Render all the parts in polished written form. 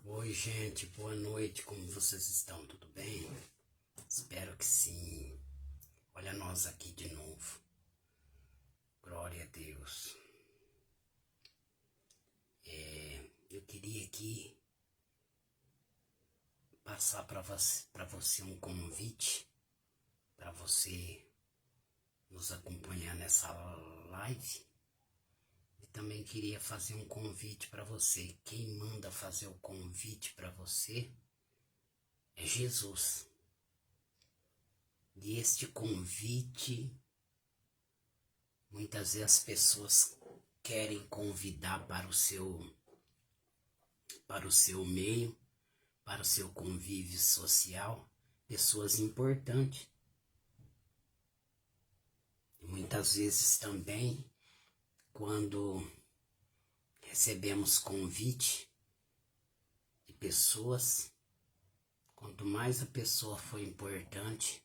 Oi, gente, boa noite, como vocês estão? Tudo bem? Espero que sim. Olha nós aqui de novo. Glória a Deus. Eu queria aqui passar para você um convite, para você nos acompanhar nessa live. E também queria fazer um convite para você. Quem manda fazer o convite para você é Jesus. E este convite, muitas vezes as pessoas querem convidar para o seu meio, para o seu convívio social, pessoas importantes. E muitas vezes também, quando recebemos convite de pessoas, quanto mais a pessoa for importante,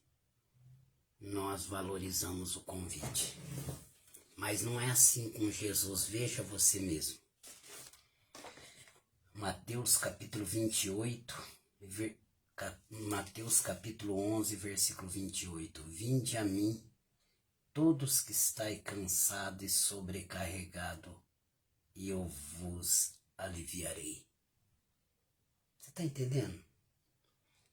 nós valorizamos o convite. Mas não é assim com Jesus, veja você mesmo. Mateus capítulo 28, Mateus capítulo 11, versículo 28. Vinde a mim, todos que estáis cansados e sobrecarregados, e eu vos aliviarei. Você está entendendo?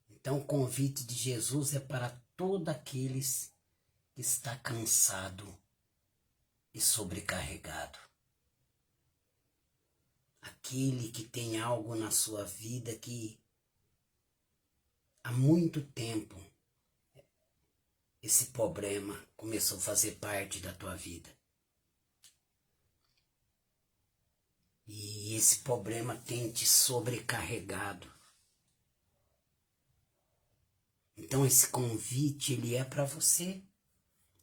Então o convite de Jesus é para todos aqueles que está cansado e sobrecarregado. Aquele que tem algo na sua vida que há muito tempo esse problema começou a fazer parte da tua vida. E esse problema tem te sobrecarregado. Então esse convite, ele é para você.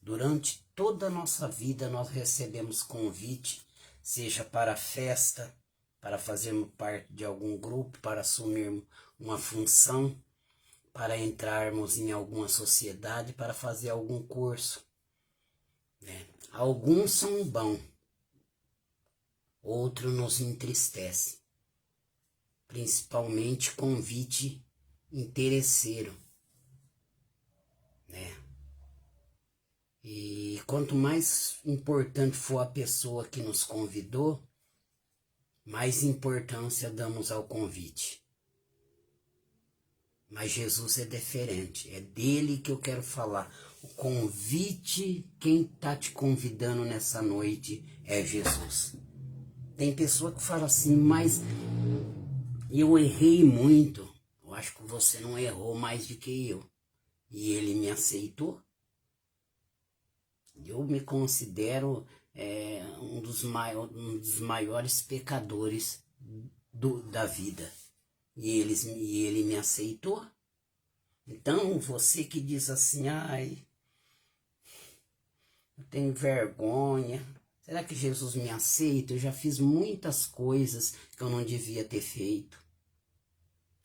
Durante toda a nossa vida nós recebemos convite, seja para festa, para fazermos parte de algum grupo, para assumirmos uma função, para entrarmos em alguma sociedade, para fazer algum curso. Alguns são bons, outros nos entristecem, principalmente convite interesseiro. E quanto mais importante for a pessoa que nos convidou, mais importância damos ao convite. Mas Jesus é diferente, é dele que eu quero falar. O convite, quem está te convidando nessa noite é Jesus. Tem pessoa que fala assim, mas eu errei muito. Eu acho que você não errou mais do que eu. E ele me aceitou. Eu me considero um dos maiores pecadores da vida. E ele me aceitou. Então, você que diz assim, ai, eu tenho vergonha. Será que Jesus me aceita? Eu já fiz muitas coisas que eu não devia ter feito.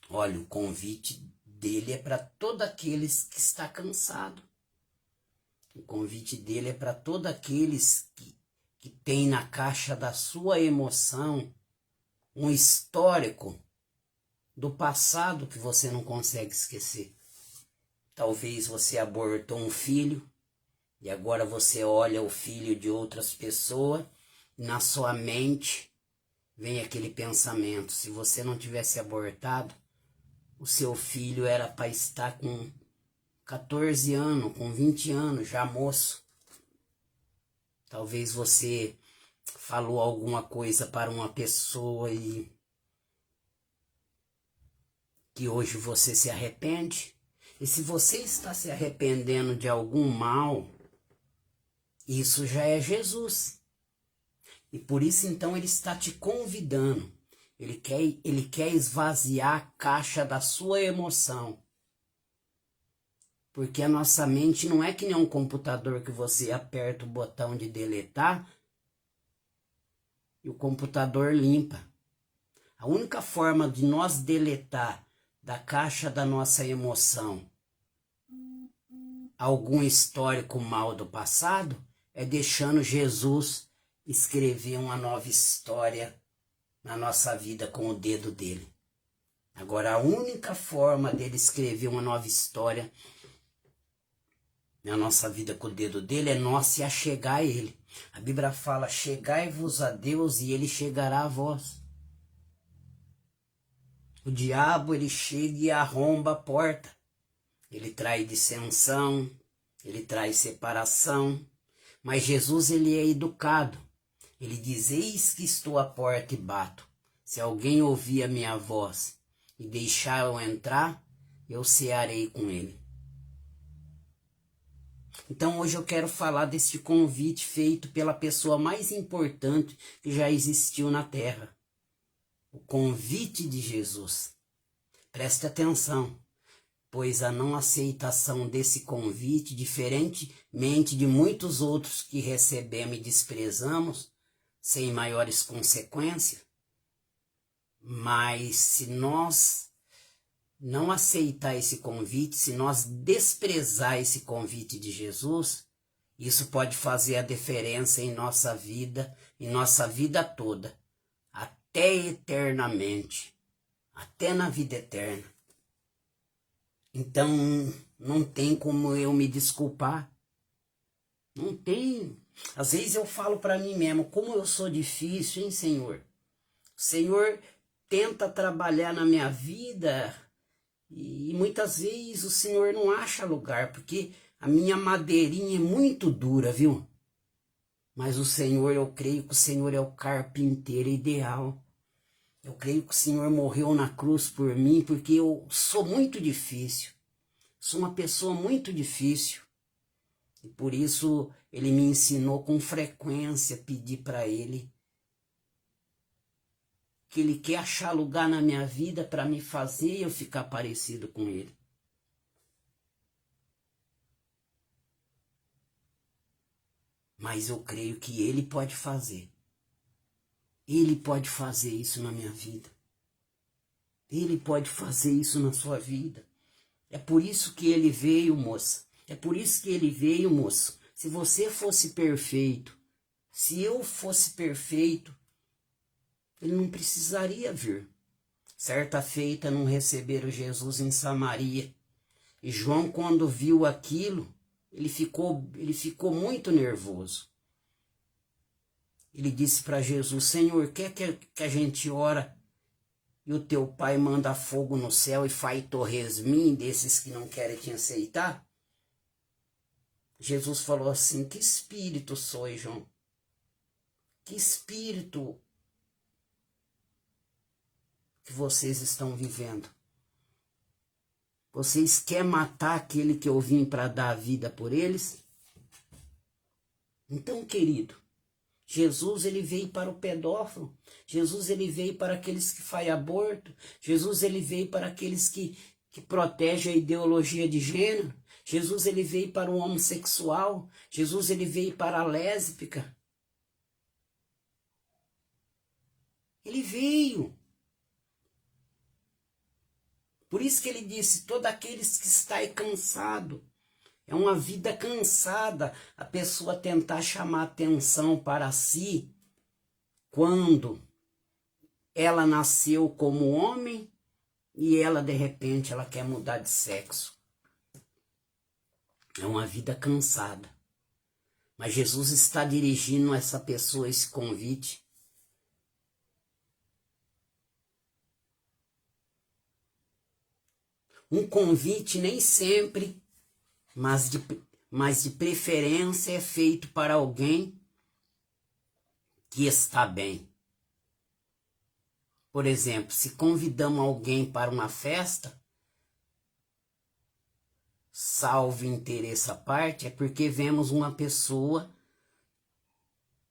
Olha, o convite dele é para todos aqueles que estão cansados. O convite dele é para todos aqueles que tem na caixa da sua emoção um histórico do passado que você não consegue esquecer. Talvez você abortou um filho e agora você olha o filho de outras pessoas e na sua mente vem aquele pensamento, se você não tivesse abortado, o seu filho era para estar com 14 anos, com 20 anos, já moço. Talvez você falou alguma coisa para uma pessoa e que hoje você se arrepende. E se você está se arrependendo de algum mal, isso já é Jesus. E por isso então ele está te convidando. Ele quer esvaziar a caixa da sua emoção. Porque a nossa mente não é que nem um computador que você aperta o botão de deletar e o computador limpa. A única forma de nós deletar da caixa da nossa emoção algum histórico mal do passado é deixando Jesus escrever uma nova história na nossa vida com o dedo dele. Agora, a única forma dele escrever uma nova história na nossa vida com o dedo dele é nós se achegar a ele. A Bíblia fala: chegai-vos a Deus e ele chegará a vós. O diabo, ele chega e arromba a porta. Ele traz dissensão, ele traz separação. Mas Jesus, ele é educado. Ele diz: eis que estou à porta e bato. Se alguém ouvir a minha voz e deixar eu entrar, eu cearei com ele. Então hoje eu quero falar desse convite feito pela pessoa mais importante que já existiu na Terra. O convite de Jesus. Preste atenção, pois a não aceitação desse convite, diferentemente de muitos outros que recebemos e desprezamos, sem maiores consequências, mas se nós não aceitar esse convite, se nós desprezar esse convite de Jesus, isso pode fazer a diferença em nossa vida toda, até eternamente, até na vida eterna. Então, não tem como eu me desculpar. Não tem. Às vezes eu falo para mim mesmo: como eu sou difícil, hein, Senhor? O Senhor tenta trabalhar na minha vida e muitas vezes o Senhor não acha lugar, porque a minha madeirinha é muito dura, viu? Mas o Senhor, eu creio que o Senhor é o carpinteiro ideal. Eu creio que o Senhor morreu na cruz por mim, porque eu sou muito difícil. Sou uma pessoa muito difícil. E por isso ele me ensinou com frequência a pedir para ele que ele quer achar lugar na minha vida para me fazer eu ficar parecido com ele. Mas eu creio que ele pode fazer. Ele pode fazer isso na minha vida. Ele pode fazer isso na sua vida. É por isso que ele veio, moça. É por isso que ele veio, moço. Se você fosse perfeito, se eu fosse perfeito, ele não precisaria vir. Certa feita não receberam Jesus em Samaria. E João, quando viu aquilo, ele ficou muito nervoso. Ele disse para Jesus: Senhor, quer que a gente ora e o teu pai manda fogo no céu e faz torresmin desses que não querem te aceitar? Jesus falou assim: que espírito sois, João? Que espírito que vocês estão vivendo? Vocês querem matar aquele que eu vim para dar a vida por eles? Então, querido, Jesus, ele veio para o pedófilo. Jesus, ele veio para aqueles que fazem aborto. Jesus, ele veio para aqueles que protegem a ideologia de gênero. Jesus, ele veio para o homossexual. Jesus, ele veio para a lésbica. Ele veio. Por isso que ele disse: todos aqueles que estão cansados. É uma vida cansada a pessoa tentar chamar atenção para si quando ela nasceu como homem e ela, de repente, ela quer mudar de sexo. É uma vida cansada. Mas Jesus está dirigindo a essa pessoa esse convite. Um convite nem sempre, mas de preferência é feito para alguém que está bem. Por exemplo, se convidamos alguém para uma festa, salvo interesse à parte, é porque vemos uma pessoa,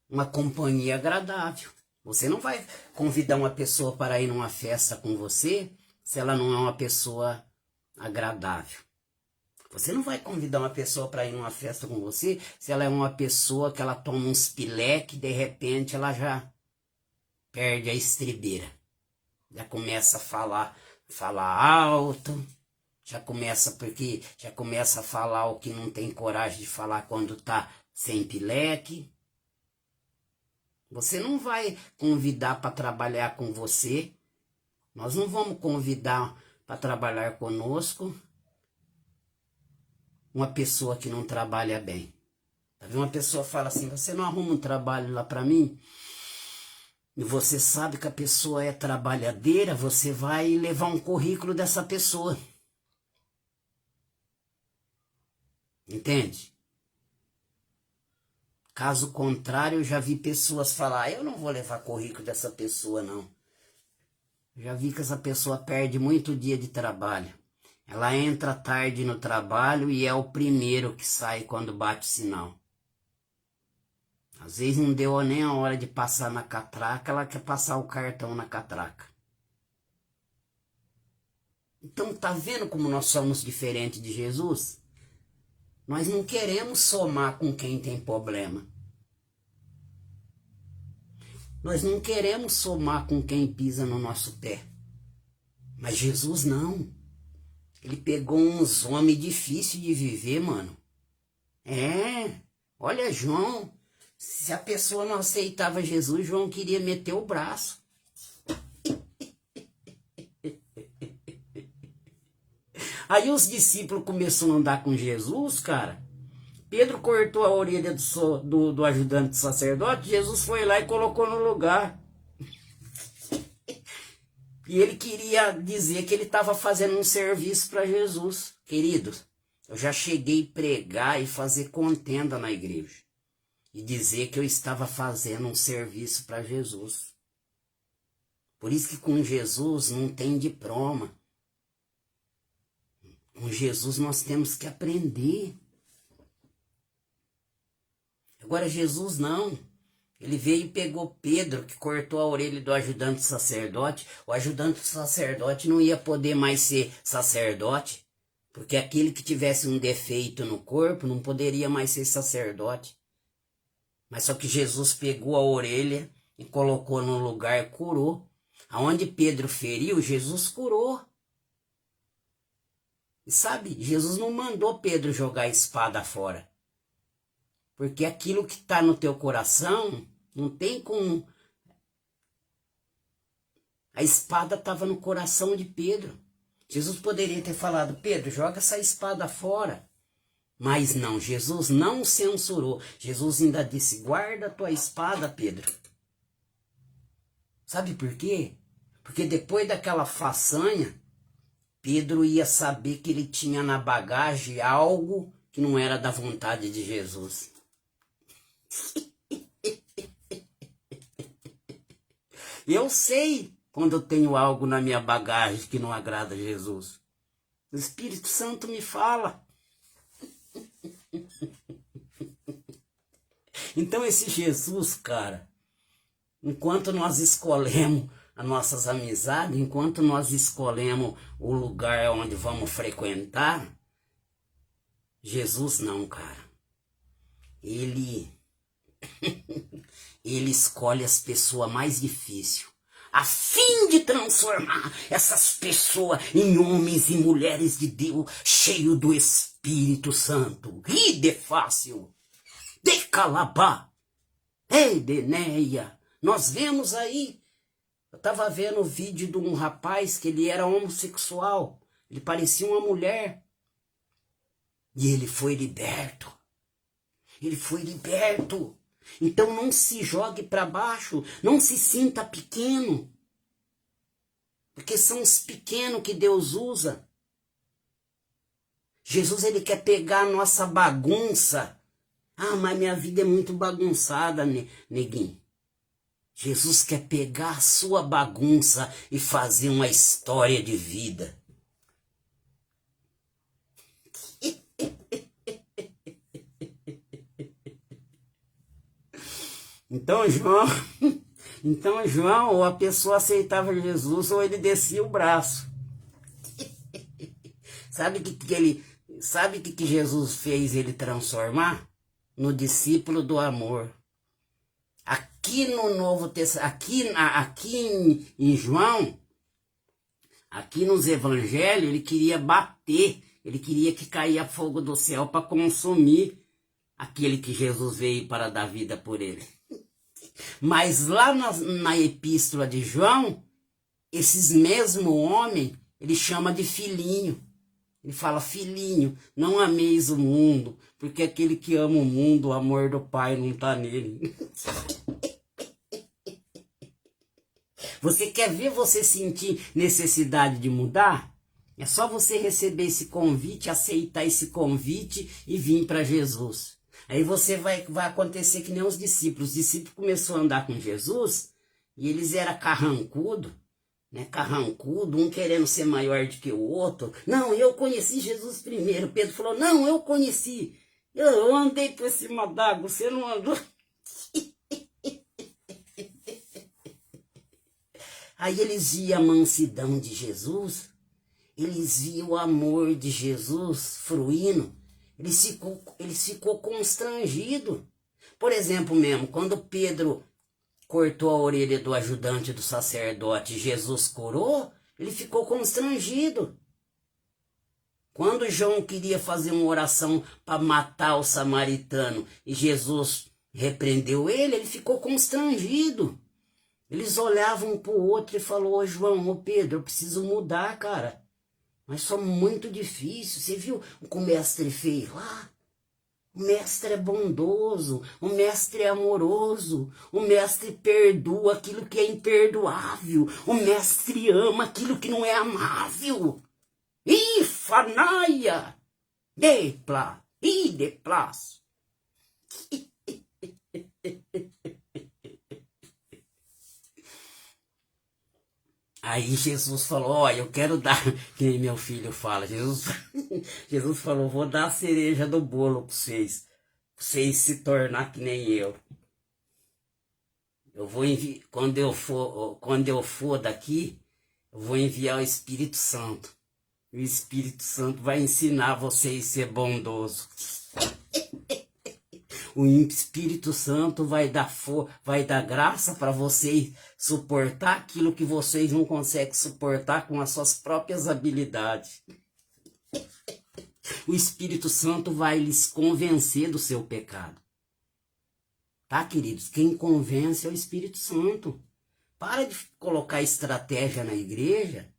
uma companhia agradável. Você não vai convidar uma pessoa para ir numa festa com você se ela não é uma pessoa agradável. Você não vai convidar uma pessoa para ir numa festa com você se ela é uma pessoa que ela toma uns pileque e de repente ela já perde a estribeira. Já começa a falar alto, já começa a falar o que não tem coragem de falar quando tá sem pileque. Você não vai convidar para trabalhar com você Nós não vamos convidar para trabalhar conosco uma pessoa que não trabalha bem. Tá vendo? Uma pessoa fala assim, você não arruma um trabalho lá para mim? E você sabe que a pessoa é trabalhadeira, você vai levar um currículo dessa pessoa. Entende? Caso contrário, eu já vi pessoas falar, eu não vou levar currículo dessa pessoa, não. Já vi que essa pessoa perde muito dia de trabalho. Ela entra tarde no trabalho e é o primeiro que sai quando bate o sinal. Às vezes não deu nem a hora de passar na catraca, ela quer passar o cartão na catraca. Então tá vendo como nós somos diferentes de Jesus? Nós não queremos somar com quem tem problema. Nós não queremos somar com quem pisa no nosso pé. Mas Jesus não. Ele pegou uns homens difíceis de viver, mano. Olha João. Se a pessoa não aceitava Jesus, João queria meter o braço. Aí os discípulos começaram a andar com Jesus, cara. Pedro cortou a orelha do ajudante sacerdote, Jesus foi lá e colocou no lugar. E ele queria dizer que ele estava fazendo um serviço para Jesus. Queridos, eu já cheguei a pregar e fazer contenda na igreja. E dizer que eu estava fazendo um serviço para Jesus. Por isso que com Jesus não tem diploma. Com Jesus nós temos que aprender. Agora Jesus não. Ele veio e pegou Pedro, que cortou a orelha do ajudante sacerdote. O ajudante sacerdote não ia poder mais ser sacerdote, porque aquele que tivesse um defeito no corpo não poderia mais ser sacerdote. Mas só que Jesus pegou a orelha e colocou no lugar e curou. Aonde Pedro feriu, Jesus curou. E sabe, Jesus não mandou Pedro jogar a espada fora. Porque aquilo que está no teu coração, não tem como... A espada estava no coração de Pedro. Jesus poderia ter falado, Pedro, joga essa espada fora. Mas não, Jesus não censurou. Jesus ainda disse, guarda a tua espada, Pedro. Sabe por quê? Porque depois daquela façanha, Pedro ia saber que ele tinha na bagagem algo que não era da vontade de Jesus. Eu sei quando eu tenho algo na minha bagagem que não agrada a Jesus. O Espírito Santo me fala. Então esse Jesus, cara, enquanto nós escolhemos as nossas amizades, enquanto nós escolhemos o lugar onde vamos frequentar, Jesus não, cara. Ele escolhe as pessoas mais difíceis, a fim de transformar essas pessoas em homens e mulheres de Deus, cheios do Espírito Santo. E de fácil, de calabá, e de neia. Nós vemos aí, eu estava vendo o vídeo de um rapaz que ele era homossexual, ele parecia uma mulher, e ele foi liberto. Ele foi liberto. Então não se jogue para baixo, não se sinta pequeno. Porque são os pequenos que Deus usa. Jesus, ele quer pegar a nossa bagunça. Ah, mas minha vida é muito bagunçada, neguinho. Jesus quer pegar a sua bagunça e fazer uma história de vida. Então, João, ou a pessoa aceitava Jesus ou ele descia o braço. Sabe o que Jesus fez ele transformar? No discípulo do amor. Aqui no Novo Testamento, aqui em João, aqui nos evangelhos, ele queria bater, ele queria que caía fogo do céu para consumir aquele que Jesus veio para dar vida por ele. Mas lá na epístola de João, esses mesmo homem, ele chama de filhinho. Ele fala, filhinho, não ameis o mundo, porque aquele que ama o mundo, o amor do Pai não está nele. Você quer ver você sentir necessidade de mudar? É só você receber esse convite, aceitar esse convite e vir para Jesus. Aí você vai acontecer que nem os discípulos. Os discípulos começaram a andar com Jesus e eles eram carrancudo, né? Carrancudo, um querendo ser maior do que o outro. Não, eu conheci Jesus primeiro. Pedro falou, não, eu conheci. Eu andei por cima d'água, você não andou. Aí eles viam a mansidão de Jesus, eles viam o amor de Jesus fruindo, eles ficou constrangido. Por exemplo mesmo, quando Pedro cortou a orelha do ajudante do sacerdote e Jesus curou, ele ficou constrangido. Quando João queria fazer uma oração para matar o samaritano e Jesus repreendeu ele ficou constrangido. Eles olhavam um para o outro e falaram, ô João, ô Pedro, eu preciso mudar, cara. Mas só muito difícil. Você viu o que o mestre fez lá? O mestre é bondoso, o mestre é amoroso, o mestre perdoa aquilo que é imperdoável, o mestre ama aquilo que não é amável. Ih, fanaia! Depla! Ih, deplas! Aí Jesus falou, ó, eu quero dar, que nem meu filho fala, Jesus falou, vou dar a cereja do bolo para vocês se tornar que nem eu. Eu vou quando eu for daqui, eu vou enviar o Espírito Santo. O Espírito Santo vai ensinar vocês a ser bondoso. O Espírito Santo vai dar graça para vocês suportar aquilo que vocês não conseguem suportar com as suas próprias habilidades. O Espírito Santo vai lhes convencer do seu pecado. Tá, queridos? Quem convence é o Espírito Santo. Para de colocar estratégia na igreja.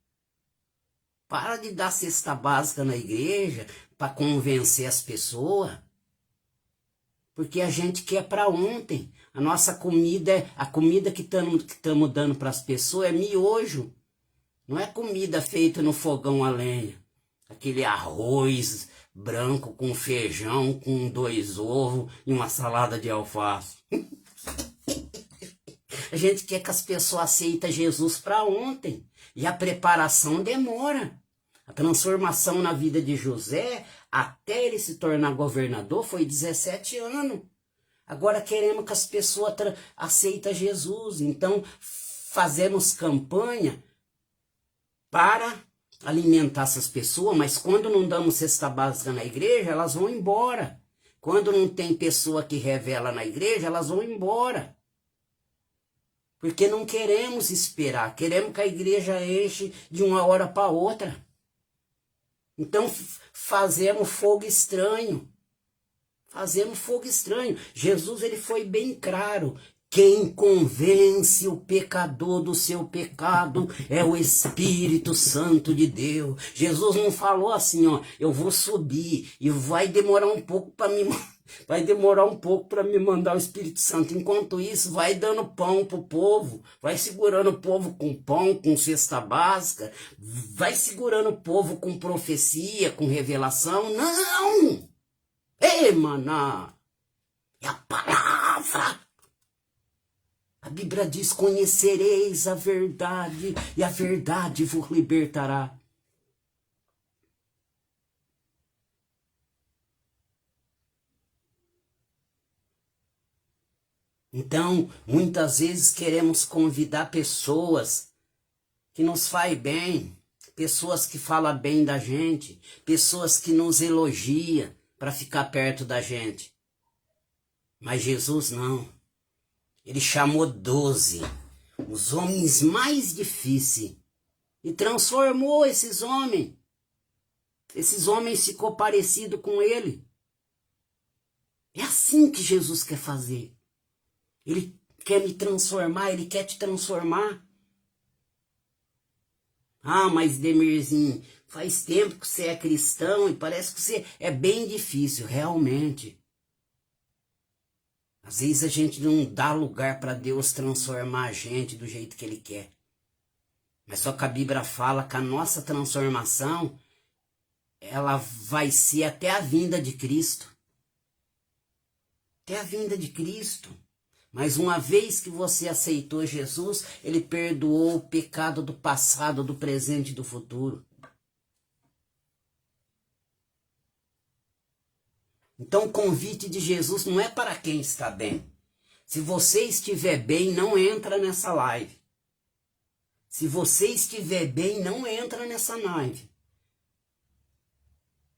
Para de dar cesta básica na igreja para convencer as pessoas. Porque a gente quer para ontem. A nossa comida, a comida que estamos dando para as pessoas é miojo. Não é comida feita no fogão a lenha. Aquele arroz branco com feijão, com 2 ovos e uma salada de alface. A gente quer que as pessoas aceitem Jesus para ontem. E a preparação demora. A transformação na vida de José, até ele se tornar governador, foi 17 anos. Agora queremos que as pessoas aceitem Jesus. Então, fazemos campanha para alimentar essas pessoas, mas quando não damos cesta básica na igreja, elas vão embora. Quando não tem pessoa que revela na igreja, elas vão embora. Porque não queremos esperar, queremos que a igreja enche de uma hora para outra. Então fazemos fogo estranho. Fazemos fogo estranho. Jesus ele foi bem claro. Quem convence o pecador do seu pecado é o Espírito Santo de Deus. Jesus não falou assim, ó, eu vou subir e vai demorar um pouco para me mandar o Espírito Santo. Enquanto isso, vai dando pão pro povo, vai segurando o povo com pão, com cesta básica, vai segurando o povo com profecia, com revelação. Não! Ei, maná! É a palavra! A Bíblia diz, conhecereis a verdade, e a verdade vos libertará. Então, muitas vezes queremos convidar pessoas que nos faz bem, pessoas que falam bem da gente, pessoas que nos elogiam para ficar perto da gente. Mas Jesus não. Ele chamou 12, os homens mais difíceis, e transformou esses homens. Esses homens ficou parecido com ele. É assim que Jesus quer fazer. Ele quer me transformar, ele quer te transformar. Ah, mas Demirzinho, faz tempo que você é cristão e parece que você é bem difícil, realmente. Às vezes a gente não dá lugar para Deus transformar a gente do jeito que Ele quer. Mas só que a Bíblia fala que a nossa transformação, ela vai ser até a vinda de Cristo. Até a vinda de Cristo. Mas uma vez que você aceitou Jesus, Ele perdoou o pecado do passado, do presente e do futuro. Então o convite de Jesus não é para quem está bem. Se você estiver bem, não entra nessa live. Se você estiver bem, não entra nessa live.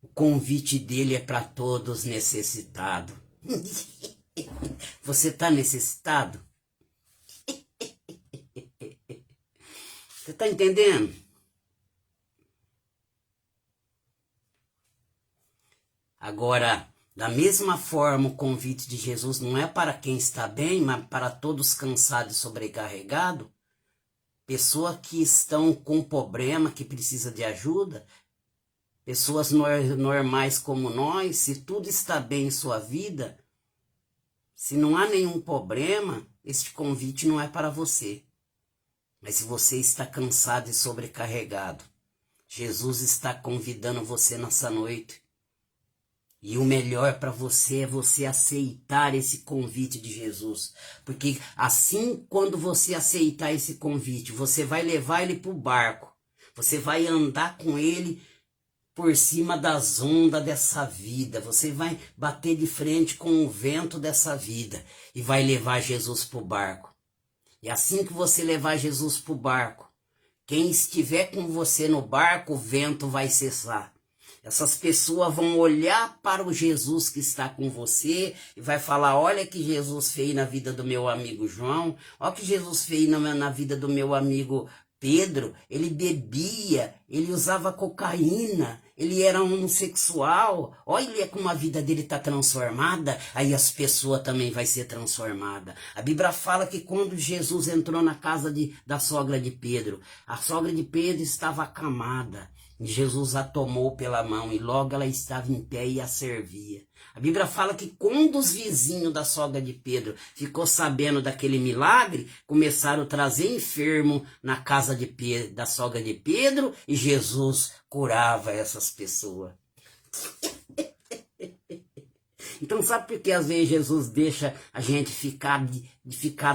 O convite dele é para todos necessitados. Você está necessitado? Você está entendendo? Agora, da mesma forma, o convite de Jesus não é para quem está bem, mas para todos cansados e sobrecarregados. Pessoas que estão com problema, que precisam de ajuda. Pessoas normais como nós, se tudo está bem em sua vida, se não há nenhum problema, este convite não é para você. Mas se você está cansado e sobrecarregado, Jesus está convidando você nessa noite. E o melhor para você é você aceitar esse convite de Jesus. Porque assim, quando você aceitar esse convite, você vai levar ele para o barco. Você vai andar com ele por cima das ondas dessa vida. Você vai bater de frente com o vento dessa vida e vai levar Jesus para o barco. E assim que você levar Jesus para o barco, quem estiver com você no barco, o vento vai cessar. Essas pessoas vão olhar para o Jesus que está com você e vai falar, olha que Jesus fez na vida do meu amigo João, olha que Jesus fez na vida do meu amigo Pedro. Ele bebia, ele usava cocaína, ele era homossexual, olha como a vida dele está transformada, aí as pessoas também vai ser transformada. A Bíblia fala que quando Jesus entrou na casa da sogra de Pedro, a sogra de Pedro estava acamada, Jesus a tomou pela mão e logo ela estava em pé e a servia. A Bíblia fala que quando os vizinhos da sogra de Pedro ficou sabendo daquele milagre, começaram a trazer enfermo na casa da sogra de Pedro e Jesus curava essas pessoas. Então sabe por que às vezes Jesus deixa a gente ficar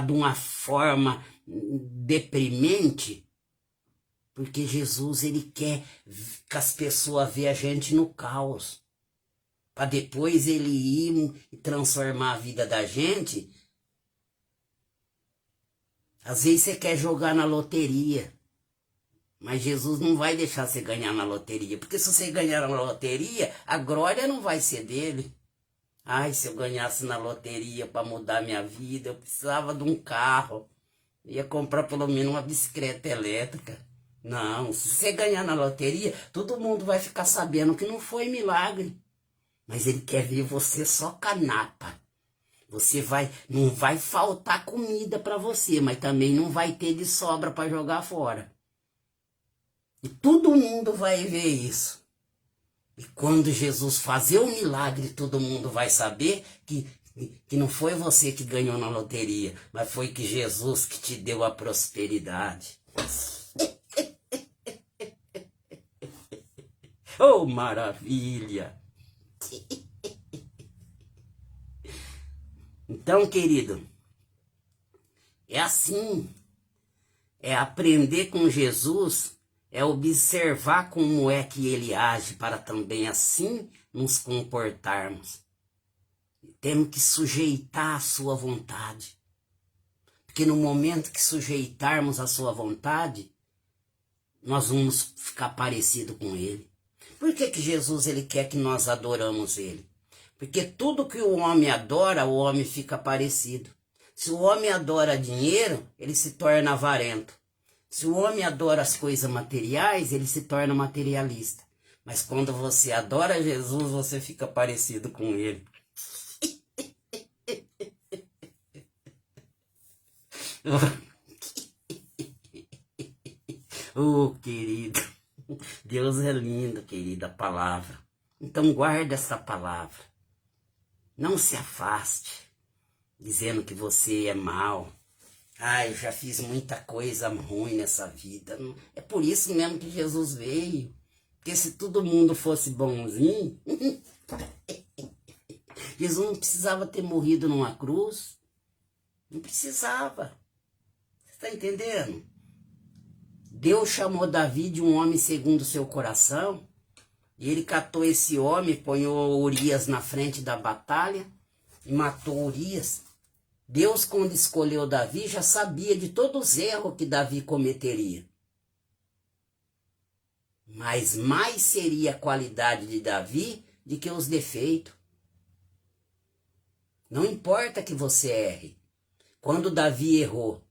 de uma forma deprimente? Porque Jesus, ele quer que as pessoas vejam a gente no caos. Para depois ele ir e transformar a vida da gente. Às vezes você quer jogar na loteria. Mas Jesus não vai deixar você ganhar na loteria. Porque se você ganhar na loteria, a glória não vai ser dele. Ai, se eu ganhasse na loteria para mudar minha vida, eu precisava de um carro. Ia comprar pelo menos uma bicicleta elétrica. Não, se você ganhar na loteria, todo mundo vai ficar sabendo que não foi milagre. Mas ele quer ver você só canapa. Não vai faltar comida para você, mas também não vai ter de sobra para jogar fora. E todo mundo vai ver isso. E quando Jesus fazer o milagre, todo mundo vai saber que não foi você que ganhou na loteria, mas foi que Jesus que te deu a prosperidade. Oh, maravilha! Então, querido, é assim, é aprender com Jesus, é observar como é que ele age para também assim nos comportarmos. Temos que sujeitar a sua vontade, porque no momento que sujeitarmos a sua vontade, nós vamos ficar parecido com ele. Por que Jesus ele quer que nós adoramos ele? Porque tudo que o homem adora, o homem fica parecido. Se o homem adora dinheiro, ele se torna avarento. Se o homem adora as coisas materiais, ele se torna materialista. Mas quando você adora Jesus, você fica parecido com ele. Oh, querido, Deus é lindo, querida, a palavra. Então guarda essa palavra. Não se afaste, dizendo que você é mau. Eu já fiz muita coisa ruim nessa vida. É por isso mesmo que Jesus veio. Porque se todo mundo fosse bonzinho, Jesus não precisava ter morrido numa cruz. Não precisava. Você está entendendo? Deus chamou Davi de um homem segundo o seu coração. E ele catou esse homem, ponhou Urias na frente da batalha e matou Urias. Deus, quando escolheu Davi, já sabia de todos os erros que Davi cometeria. Mas mais seria a qualidade de Davi do que os defeitos. Não importa que você erre. Quando Davi errou,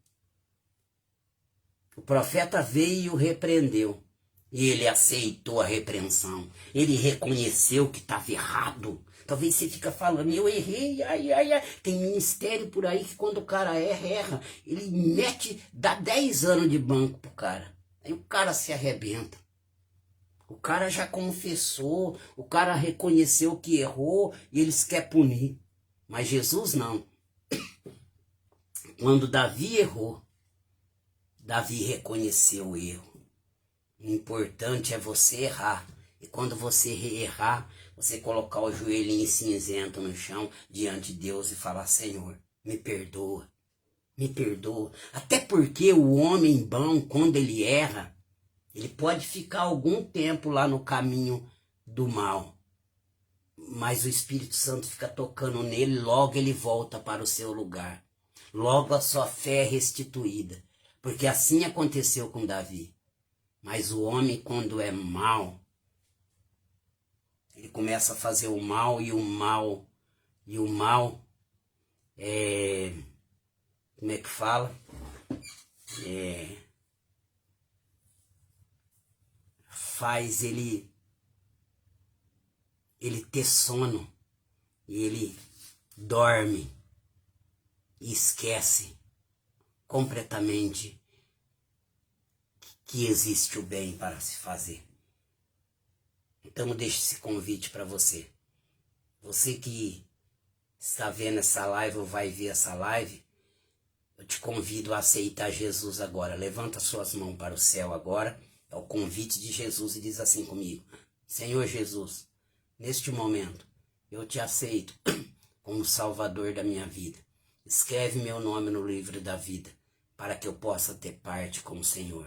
o profeta veio e o repreendeu. E ele aceitou a repreensão. Ele reconheceu que estava errado. Talvez você fica falando, eu errei, ai. Tem ministério por aí que quando o cara erra. Ele dá 10 anos de banco pro cara. Aí o cara se arrebenta. O cara já confessou, o cara reconheceu que errou e eles querem punir. Mas Jesus não. Quando Davi errou, Davi reconheceu o erro. O importante é você errar. E quando você errar, você colocar o joelhinho cinzento no chão diante de Deus e falar, Senhor, me perdoa. Me perdoa. Até porque o homem bom, quando ele erra, ele pode ficar algum tempo lá no caminho do mal. Mas o Espírito Santo fica tocando nele, logo ele volta para o seu lugar. Logo a sua fé é restituída. Porque assim aconteceu com Davi. Mas o homem, quando é mau, ele começa a fazer o mal e o mal é... Como é que fala? Faz ele ter sono. E ele dorme e esquece completamente que existe o bem para se fazer. Então eu deixo esse convite para você. Você que está vendo essa live ou vai ver essa live, eu te convido a aceitar Jesus agora. Levanta suas mãos para o céu agora. É o convite de Jesus e diz assim comigo. Senhor Jesus, neste momento eu te aceito como Salvador da minha vida. Escreve meu nome no livro da vida para que eu possa ter parte com o Senhor.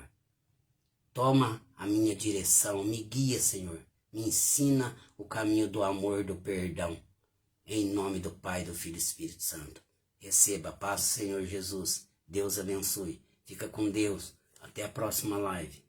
Toma a minha direção, me guia, Senhor. Me ensina o caminho do amor, do perdão. Em nome do Pai, do Filho e do Espírito Santo. Receba a paz, Senhor Jesus. Deus abençoe. Fica com Deus. Até a próxima live.